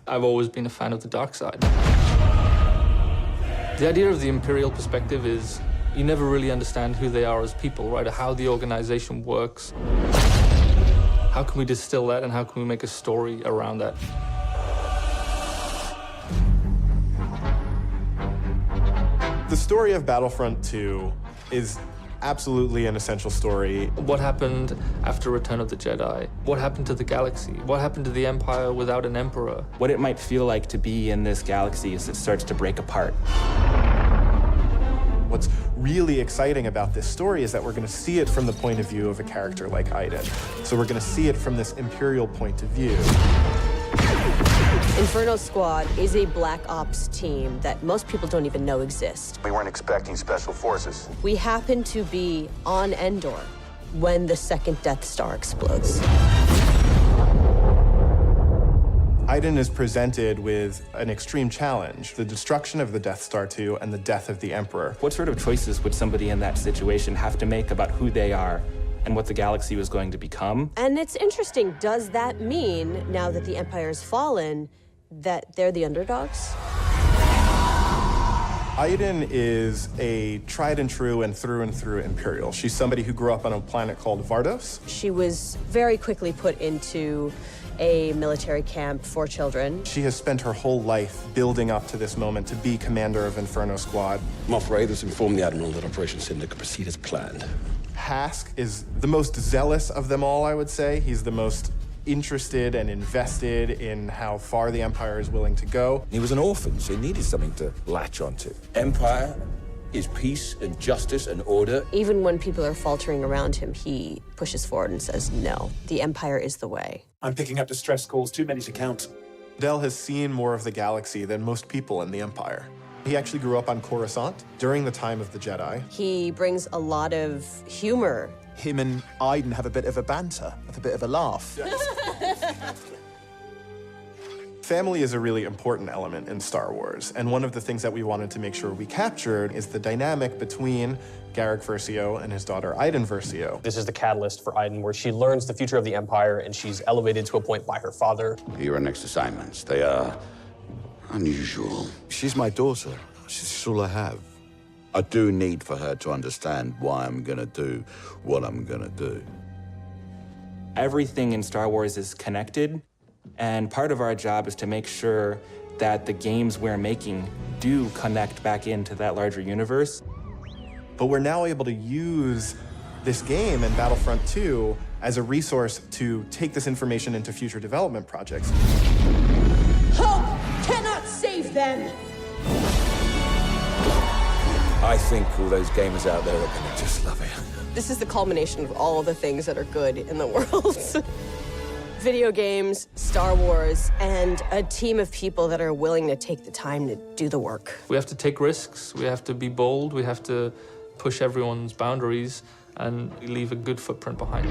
I've always been a fan of the dark side. The idea of the Imperial perspective is you never really understand who they are as people, right? Or how the organization works. How can we distill that and how can we make a story around that? The story of Battlefront 2 is absolutely an essential story. What happened after Return of the Jedi? What happened to the galaxy? What happened to the Empire without an emperor? What it might feel like to be in this galaxy as it starts to break apart. What's really exciting about this story is that we're going to see it from the point of view of a character like Iden. So we're going to see it from this Imperial point of view. Inferno Squad is a Black Ops team that most people don't even know exist. We weren't expecting special forces. We happen to be on Endor when the second Death Star explodes. Iden is presented with an extreme challenge, the destruction of the Death Star 2 and the death of the Emperor. What sort of choices would somebody in that situation have to make about who they are and what the galaxy was going to become? And it's interesting, does that mean, now that the Empire's fallen, that they're the underdogs? Iden is a tried and true Imperial. She's somebody who grew up on a planet called Vardos. She was very quickly put into a military camp for children. She has spent her whole life building up to this moment to be commander of Inferno Squad. Moff Raiders informed the Admiral that Operation Cinder could proceed as planned. Hask is the most zealous of them all, I would say. He's the most interested and invested in how far the Empire is willing to go. He was an orphan, so he needed something to latch onto. Empire is peace and justice and order. Even when people are faltering around him, he pushes forward and says, no, the Empire is the way. I'm picking up distress calls, too many to count. Del has seen more of the galaxy than most people in the Empire. He actually grew up on Coruscant during the time of the Jedi. He brings a lot of humor. Him and Iden have a bit of a banter, have a bit of a laugh. Family is a really important element in Star Wars, and one of the things that we wanted to make sure we captured is the dynamic between Garrick Versio and his daughter Iden Versio. This is the catalyst for Iden, where she learns the future of the Empire, and she's elevated to a point by her father. Your next assignments, they are unusual. She's my daughter. She's all I have. I do need for her to understand why I'm gonna do what I'm gonna do. Everything in Star Wars is connected, and part of our job is to make sure that the games we're making do connect back into that larger universe. But we're now able to use this game and Battlefront 2 as a resource to take this information into future development projects. Hope cannot save them! I think all those gamers out there are gonna just love it. This is the culmination of all the things that are good in the world. Video games, Star Wars, and a team of people that are willing to take the time to do the work. We have to take risks, we have to be bold, we have to push everyone's boundaries and leave a good footprint behind.